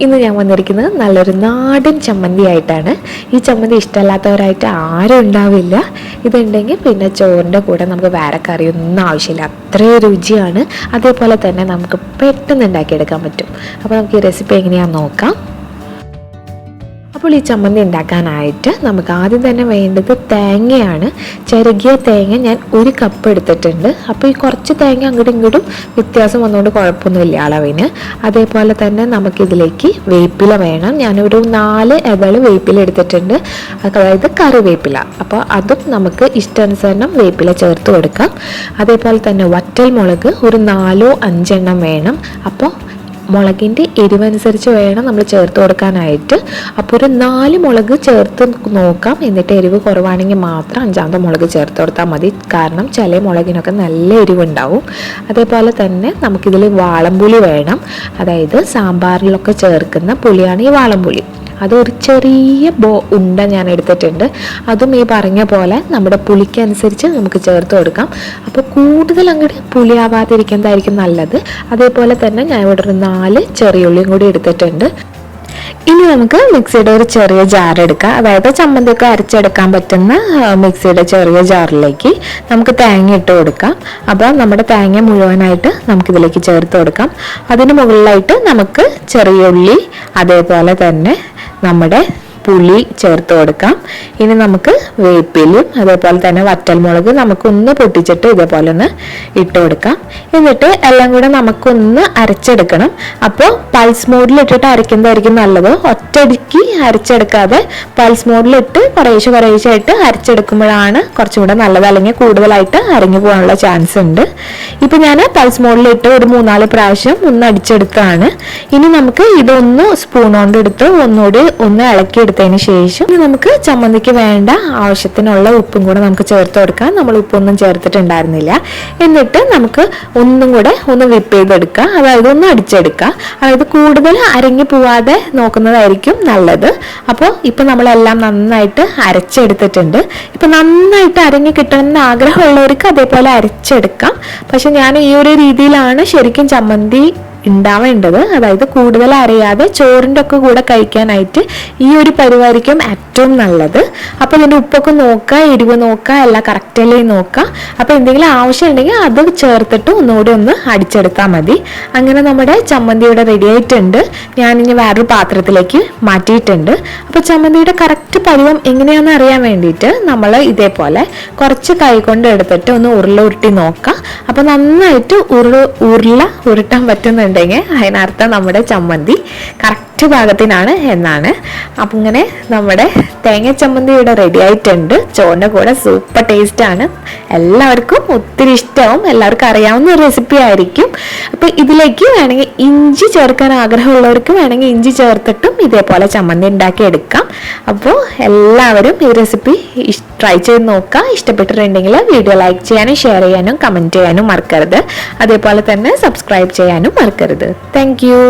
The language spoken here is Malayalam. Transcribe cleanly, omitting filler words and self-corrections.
ഇന്ന് ഞാൻ വന്നിരിക്കുന്നത് നല്ലൊരു നാടൻ ചമ്മന്തി ആയിട്ടാണ്. ഈ ചമ്മന്തി ഇഷ്ടമല്ലാത്തവരായിട്ട് ആരും ഉണ്ടാവില്ല. ഇതുണ്ടെങ്കിൽ പിന്നെ ചോറിൻ്റെ കൂടെ നമുക്ക് വേറെ കറിയൊന്നും ആവശ്യമില്ല, അത്രയും രുചിയാണ്. അതേപോലെ തന്നെ നമുക്ക് പെട്ടെന്ന് ഉണ്ടാക്കിയെടുക്കാൻ പറ്റും. അപ്പോൾ നമുക്ക് ഈ റെസിപ്പി എങ്ങനെയാണെന്ന് നോക്കാം. അപ്പോൾ ഈ ചമ്മന്തി ഉണ്ടാക്കാനായിട്ട് നമുക്ക് ആദ്യം തന്നെ വേണ്ടത് തേങ്ങയാണ്. ചിരകിയ തേങ്ങ ഞാൻ 1 കപ്പ് എടുത്തിട്ടുണ്ട്. അപ്പോൾ ഈ കുറച്ച് തേങ്ങ അങ്ങോട്ടും ഇങ്ങോട്ടും വ്യത്യാസം വന്നുകൊണ്ട് കുഴപ്പമൊന്നുമില്ല അളവിന്. അതേപോലെ തന്നെ നമുക്കിതിലേക്ക് വേപ്പില വേണം. ഞാനൊരു 4 ഇതൾ വേപ്പില എടുത്തിട്ടുണ്ട്, അതായത് കറിവേപ്പില. അപ്പോൾ അതും നമുക്ക് ഇഷ്ടാനുസരണം വേപ്പില ചേർത്ത് കൊടുക്കാം. അതേപോലെ തന്നെ വറ്റൽ മുളക് ഒരു 4 5 എണ്ണം വേണം. അപ്പോൾ മുളകിൻ്റെ എരിവനുസരിച്ച് വേണം നമ്മൾ ചേർത്ത് കൊടുക്കാനായിട്ട്. അപ്പോൾ ഒരു 4 മുളക് ചേർത്ത് നോക്കാം. എന്നിട്ട് എരിവ് കുറവാണെങ്കിൽ മാത്രം 5ാമത്തെ മുളക് ചേർത്ത് കൊടുത്താൽ മതി. കാരണം ചില മുളകിനൊക്കെ നല്ല എരിവുണ്ടാവും. അതേപോലെ തന്നെ നമുക്കിതിൽ വാളംപുളി വേണം. അതായത് സാമ്പാറിലൊക്കെ ചേർക്കുന്ന പുളിയാണ് ഈ വാളംപുളി. അതൊരു ചെറിയ ഉണ്ട ഞാൻ എടുത്തിട്ടുണ്ട്. അതും ഈ പറഞ്ഞ പോലെ നമ്മുടെ പുളിക്കനുസരിച്ച് നമുക്ക് ചേർത്ത് കൊടുക്കാം. അപ്പോൾ കൂടുതൽ അങ്ങോട്ട് പുളിയാവാതിരിക്കുന്നതായിരിക്കും നല്ലത്. അതേപോലെ തന്നെ ഞാൻ ഇവിടെ ഒരു 4 ചെറിയുള്ളിയും കൂടി എടുത്തിട്ടുണ്ട്. ഇനി നമുക്ക് മിക്സിയുടെ ഒരു ചെറിയ ജാർ എടുക്കാം. അതായത് ചമ്മന്തിയൊക്കെ അരച്ചെടുക്കാൻ പറ്റുന്ന മിക്സിയുടെ ചെറിയ ജാറിലേക്ക് നമുക്ക് തേങ്ങ ഇട്ട് കൊടുക്കാം. അപ്പോൾ നമ്മുടെ തേങ്ങ മുഴുവനായിട്ട് നമുക്കിതിലേക്ക് ചേർത്ത് കൊടുക്കാം. അതിന് മുകളിലായിട്ട് നമുക്ക് ചെറിയ ഉള്ളി, അതേപോലെ തന്നെ നമ്മുടെ പുളി ചേർത്ത് കൊടുക്കാം. ഇനി നമുക്ക് വേപ്പിലും അതേപോലെ തന്നെ വറ്റൽമുളക് നമുക്കൊന്ന് പൊട്ടിച്ചിട്ട് ഇതേപോലെ ഒന്ന് ഇട്ട് കൊടുക്കാം. എന്നിട്ട് എല്ലാം കൂടെ നമുക്കൊന്ന് അരച്ചെടുക്കണം. അപ്പോൾ പൾസ് മോഡിലിട്ടിട്ട് അരയ്ക്കുന്നതായിരിക്കും നല്ലത്. ഒറ്റയടിക്ക് അരച്ചെടുക്കാതെ പൾസ് മോഡിലിട്ട് കുറേശ്ശെ ആയിട്ട് അരച്ചെടുക്കുമ്പോഴാണ് കുറച്ചും കൂടെ നല്ലത്. അല്ലെങ്കിൽ കൂടുതലായിട്ട് അരഞ്ഞു പോകാനുള്ള ചാൻസ് ഉണ്ട്. ഇപ്പം ഞാൻ പൾസ് മോഡിലിട്ട് ഒരു 3-4 പ്രാവശ്യം ഒന്ന് അടിച്ചെടുത്താണ്. ഇനി നമുക്ക് ഇതൊന്ന് സ്പൂൺ കൊണ്ട് എടുത്ത് ഒന്നുകൂടി ഒന്ന് ഇളക്കിയെടുത്തതിന് ശേഷം നമുക്ക് ചമ്മന്തിക്ക് വേണ്ട ആവശ്യത്തിനുള്ള ഉപ്പും കൂടെ നമുക്ക് ചേർത്ത് കൊടുക്കാം. നമ്മൾ ഉപ്പൊന്നും ചേർത്തിട്ടുണ്ടായിരുന്നില്ല. എന്നിട്ട് നമുക്ക് ഒന്നും കൂടെ ഒന്ന് വിപ്പ് ചെയ്തെടുക്കുക, അതായത് ഒന്ന് അടിച്ചെടുക്കുക. അതായത് കൂടുതൽ അരങ്ങി പോവാതെ നോക്കുന്നതായിരിക്കും നല്ലത്. അപ്പോൾ ഇപ്പം നമ്മളെല്ലാം നന്നായിട്ട് അരച്ചെടുത്തിട്ടുണ്ട്. ഇപ്പം നന്നായിട്ട് അരങ്ങി കിട്ടണമെന്ന് ആഗ്രഹമുള്ളവർക്ക് അതേപോലെ അരച്ചെടുക്കാം. പക്ഷെ ഞാൻ ഈ ഒരു രീതിയിലാണ് ശരിക്കും ചമ്മന്തി ഉണ്ടാവേണ്ടത്. അതായത് കൂടുതൽ അരയാതെ ചോറിൻ്റെ ഒക്കെ കൂടെ കഴിക്കാനായിട്ട് ഈ ഒരു പരിവായിരിക്കും ഏറ്റവും നല്ലത്. അപ്പോൾ ഇതിൻ്റെ ഉപ്പൊക്കെ നോക്കുക, എരിവ് നോക്കുക, എല്ലാം കറക്റ്റല്ലേ നോക്കുക. അപ്പോൾ എന്തെങ്കിലും ആവശ്യം ഉണ്ടെങ്കിൽ അത് ചേർത്തിട്ട് ഒന്നുകൂടി ഒന്ന് അടിച്ചെടുത്താൽ മതി. അങ്ങനെ നമ്മുടെ ചമ്മന്തി ഇവിടെ റെഡി ആയിട്ടുണ്ട്. ഞാനിനി വേറൊരു പാത്രത്തിലേക്ക് മാറ്റിയിട്ടുണ്ട്. അപ്പോൾ ചമ്മന്തിയുടെ കറക്റ്റ് പരുവം എങ്ങനെയാണെന്ന് അറിയാൻ വേണ്ടിയിട്ട് നമ്മൾ ഇതേപോലെ കുറച്ച് കൈ കൊണ്ട് എടുത്തിട്ട് ഒന്ന് ഉരുട്ടി നോക്കാം. അപ്പോൾ നന്നായിട്ട് ഉരുട്ടാൻ പറ്റുന്നുണ്ട്. അതിനർത്ഥം നമ്മുടെ ചമ്മന്തി കറക്റ്റ് പാകത്തിനാണ് എന്നാണ്. അപ്പം ഇങ്ങനെ നമ്മുടെ തേങ്ങ ചമ്മന്തി ഇവിടെ റെഡി ആയിട്ടുണ്ട്. ചോറിൻ്റെ കൂടെ സൂപ്പർ ടേസ്റ്റാണ്. എല്ലാവർക്കും ഒത്തിരി ഇഷ്ടമാവും. എല്ലാവർക്കും അറിയാവുന്ന ഒരു റെസിപ്പി ആയിരിക്കും. അപ്പം ഇതിലേക്ക് വേണമെങ്കിൽ ഇഞ്ചി ചേർക്കാൻ ആഗ്രഹമുള്ളവർക്ക് വേണമെങ്കിൽ ഇഞ്ചി ചേർത്തിട്ടും ഇതേപോലെ ചമ്മന്തി ഉണ്ടാക്കി എടുക്കാം. അപ്പോൾ എല്ലാവരും ഈ റെസിപ്പി ട്രൈ ചെയ്ത് നോക്കുക. ഇഷ്ടപ്പെട്ടിട്ടുണ്ടെങ്കിൽ വീഡിയോ ലൈക്ക് ചെയ്യാനും ഷെയർ ചെയ്യാനും കമൻറ്റ് ചെയ്യാനും മറക്കരുത്. അതേപോലെ തന്നെ സബ്സ്ക്രൈബ് ചെയ്യാനും മറക്കരുത്. Thank you.